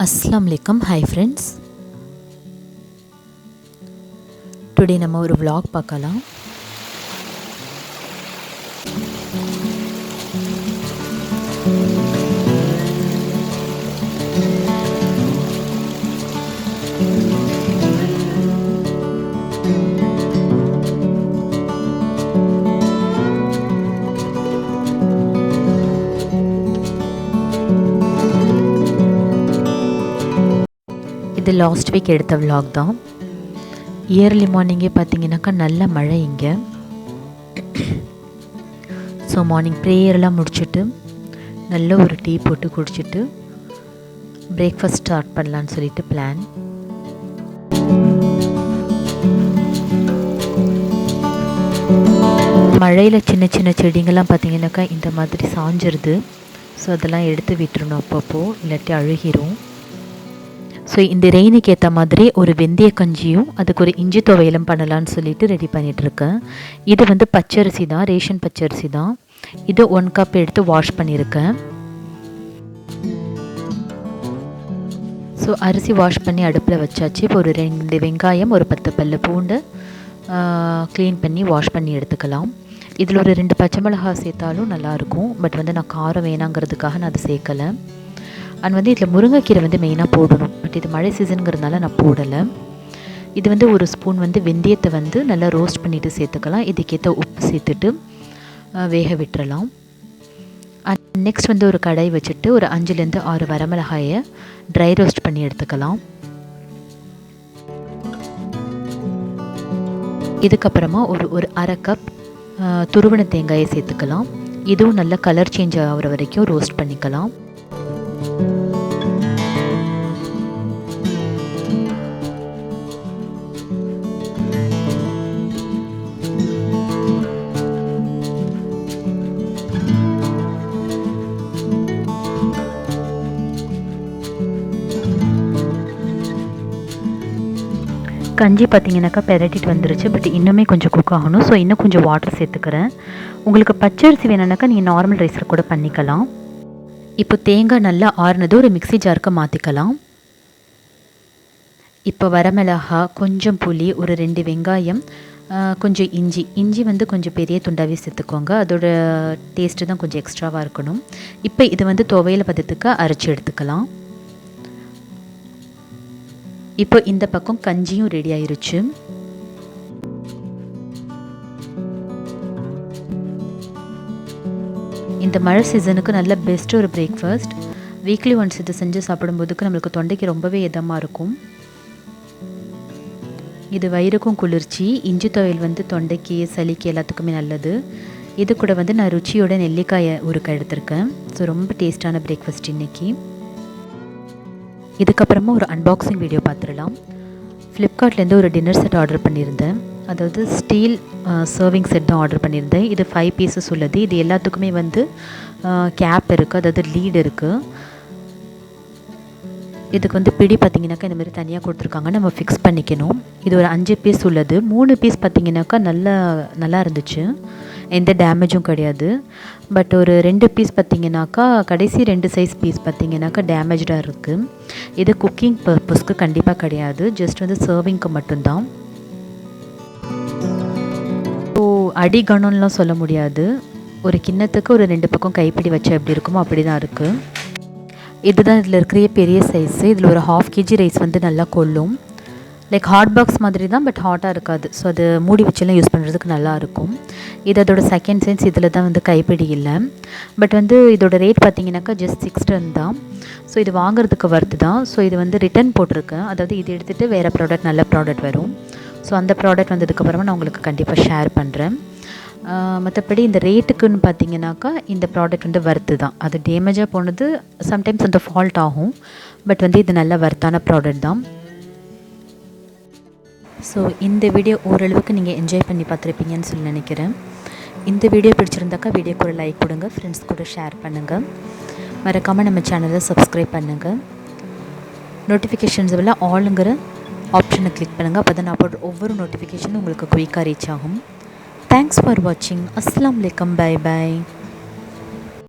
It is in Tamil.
Assalamu alaikum. Hi friends. Today நம்ம ஒரு vlog பார்க்கலாம். இது லாஸ்ட் வீக் எடுத்த vlog தான். இயர்லி மார்னிங்கே பார்த்தீங்கன்னாக்கா நல்ல மழை இங்கே. ஸோ மார்னிங் ப்ரேயர்லாம் முடிச்சுட்டு நல்ல ஒரு டீ போட்டு குடிச்சிட்டு பிரேக்ஃபாஸ்ட் ஸ்டார்ட் பண்ணலான்னு சொல்லிட்டு பிளான். மழையில் சின்ன சின்ன செடிங்கள்லாம் பார்த்தீங்கன்னாக்கா இந்த மாதிரி சாஞ்சிருது. ஸோ அதெல்லாம் எடுத்து விட்டுறணும் அப்பப்போ, இல்லாட்டி அழுகிரும். ஸோ இந்த ரெயினுக்கு ஏற்ற மாதிரி ஒரு வெந்தய கஞ்சியும் அதுக்கு ஒரு இஞ்சி துவையலும் பண்ணலான்னு சொல்லிட்டு ரெடி பண்ணிகிட்ருக்கேன். இது வந்து பச்சரிசி தான், ரேஷன் பச்சரிசி தான். இது 1 கப் எடுத்து வாஷ் பண்ணியிருக்கேன். ஸோ அரிசி வாஷ் பண்ணி அடுப்பில் வச்சாச்சு. இப்போ ஒரு 2 வெங்காயம், ஒரு 10 பல்லு பூண்டு க்ளீன் பண்ணி வாஷ் பண்ணி எடுத்துக்கலாம். இதில் ஒரு 2 பச்சை மிளகாய் சேர்த்தாலும் நல்லாயிருக்கும். பட் வந்து நான் காரம் வேணாங்கிறதுக்காக நான் அதை சேர்க்கலை. அண்ட் வந்து இதில் முருங்கைக்கீரை வந்து மெயினாக போடணும். பட் இது மழை சீசனுங்கிறதுனால நான் போடலை. இது வந்து ஒரு ஸ்பூன் வந்து வெந்தயத்தை வந்து நல்லா ரோஸ்ட் பண்ணிவிட்டு சேர்த்துக்கலாம். இதுக்கேற்ற உப்பு சேர்த்துட்டு வேக விட்டுறலாம். அண்ட் நெக்ஸ்ட் வந்து ஒரு கடாய் வச்சுட்டு ஒரு 5லேருந்து 6 வரமிளகாயை ட்ரை ரோஸ்ட் பண்ணி எடுத்துக்கலாம். இதுக்கப்புறமா ஒரு அரை கப் துருவன தேங்காயை சேர்த்துக்கலாம். இதுவும் நல்லா கலர் சேஞ்ச் ஆகிற வரைக்கும் ரோஸ்ட் பண்ணிக்கலாம். கஞ்சி பார்த்திங்கனாக்கா பெரட்டிட்டு வந்துருச்சு. பட் இன்னுமே கொஞ்சம் குக் ஆகணும். ஸோ இன்னும் கொஞ்சம் வாட்டர் சேர்த்துக்கிறேன். உங்களுக்கு பச்சரிசி வேணும்னாக்கா நீங்கள் நார்மல் ரைஸில் கூட பண்ணிக்கலாம். இப்போ தேங்காய் நல்லா ஆறுனது ஒரு மிக்ஸி ஜாருக்கு மாற்றிக்கலாம். இப்போ வரமிளகா, கொஞ்சம் புளி, ஒரு 2 வெங்காயம், கொஞ்சம் இஞ்சி வந்து கொஞ்சம் பெரிய துண்டாவே சேர்த்துக்கோங்க. அதோட டேஸ்ட்டு தான் கொஞ்சம் எக்ஸ்ட்ராவாக இருக்கணும். இப்போ இது வந்து துவையல் பதத்துக்கு அரைச்சி எடுத்துக்கலாம். இப்போ இந்த பக்கம் கஞ்சியும் ரெடி ஆயிருச்சு. இந்த மழை சீசனுக்கு நல்ல பெஸ்ட் ஒரு பிரேக்ஃபாஸ்ட். வீக்லி ஒன்ஸ் இதை செஞ்சு சாப்பிடும்போதுக்கு நம்மளுக்கு தொண்டைக்கு ரொம்பவே இதமாக இருக்கும். இது வயிறுக்கும் குளிர்ச்சி. இஞ்சி துவையல் வந்து தொண்டைக்கு, சளிக்கு எல்லாத்துக்குமே நல்லது. இது கூட வந்து நான் ருச்சியோட நெல்லிக்காயை ஊறுக்காய் எடுத்திருக்கேன். ஸோ ரொம்ப டேஸ்டான பிரேக்ஃபாஸ்ட் இன்றைக்கி. இதுக்கப்புறமா ஒரு அன்பாக்சிங் வீடியோ பார்த்துடலாம். ஃப்ளிப்கார்ட்லேருந்து ஒரு டின்னர் செட் ஆர்டர் பண்ணியிருந்தேன். அதாவது ஸ்டீல் சர்விங் செட் தான் ஆர்டர் பண்ணியிருந்தேன். இது 5 பீசஸ் உள்ளது. இது எல்லாத்துக்குமே வந்து கேப் இருக்குது, அதாவது லீடு இருக்குது. இதுக்கு வந்து பிடி பார்த்திங்கனாக்கா இந்த மாதிரி தனியாக கொடுத்துருக்காங்க, நம்ம ஃபிக்ஸ் பண்ணிக்கணும். இது ஒரு 5 பீஸ் உள்ளது. 3 பீஸ் பார்த்திங்கனாக்கா நல்லா இருந்துச்சு, எந்த டேமேஜும் கிடையாது. பட் ஒரு 2 பீஸ் பார்த்திங்கனாக்கா, கடைசி 2 சைஸ் பீஸ் பார்த்திங்கனாக்கா டேமேஜாக இருக்குது. இது குக்கிங் பர்பஸ்க்கு கண்டிப்பாக கிடையாது, ஜஸ்ட் வந்து சர்விங்க்கு மட்டும்தான். ஸோ அடிகணம்லாம் சொல்ல முடியாது. ஒரு கிண்ணத்துக்கு ஒரு 2 பக்கம் கைப்பிடி வச்சா எப்படி இருக்குமோ அப்படி தான் இருக்குது. இதுதான் இதில் இருக்கிற பெரிய சைஸு. இதில் ஒரு 1/2 kg ரைஸ் வந்து நல்லா கொள்ளும். லைக் ஹாட் பாக்ஸ் மாதிரி தான், பட் ஹாட்டாக இருக்காது. ஸோ அது மூடி வச்செல்லாம் யூஸ் பண்ணுறதுக்கு நல்லாயிருக்கும். இது அதோட செகண்ட் சைஸ். இதில் தான் வந்து கைப்பிடி இல்லை. பட் வந்து இதோட ரேட் பார்த்திங்கனாக்கா ஜஸ்ட் 6 தான். ஸோ இது வாங்குறதுக்கு வர்த்து தான். ஸோ இது வந்து ரிட்டன் போட்டிருக்கேன். அதாவது இது எடுத்துகிட்டு வேறு ப்ராடக்ட், நல்ல ப்ராடக்ட் வரும். ஸோ அந்த ப்ராடக்ட் வந்ததுக்கப்புறமா நான் உங்களுக்கு கண்டிப்பாக ஷேர் பண்ணுறேன். மற்றபடி இந்த ரேட்டுக்குன்னு பார்த்தீங்கன்னாக்கா இந்த ப்ராடக்ட் வந்து வர்த்து தான். அது டேமேஜாக போனது சம்டைம்ஸ் அந்த ஃபால்ட் ஆகும். பட் வந்து இது நல்ல வர்த்தான ப்ராடக்ட் தான். ஸோ இந்த வீடியோ ஓரளவுக்கு நீங்கள் என்ஜாய் பண்ணி பார்த்துருப்பீங்கன்னு சொல்லி நினைக்கிறேன். இந்த வீடியோ பிடிச்சிருந்தாக்கா வீடியோக்கு ஒரு லைக் கொடுங்க, ஃப்ரெண்ட்ஸ் கூட ஷேர் பண்ணுங்கள். மறக்காமல் நம்ம சேனலை சப்ஸ்கிரைப் பண்ணுங்கள். நோட்டிஃபிகேஷன்ஸ் எல்லாம் ஆளுங்கிற ஆப்ஷனை கிளிக் பண்ணுங்கள். அப்போ தான் நான் போடுற ஒவ்வொரு நோட்டிஃபிகேஷனும் உங்களுக்கு குயிக்காக ரீச் ஆகும். Thanks for watching. Assalamu alaikum. Bye bye.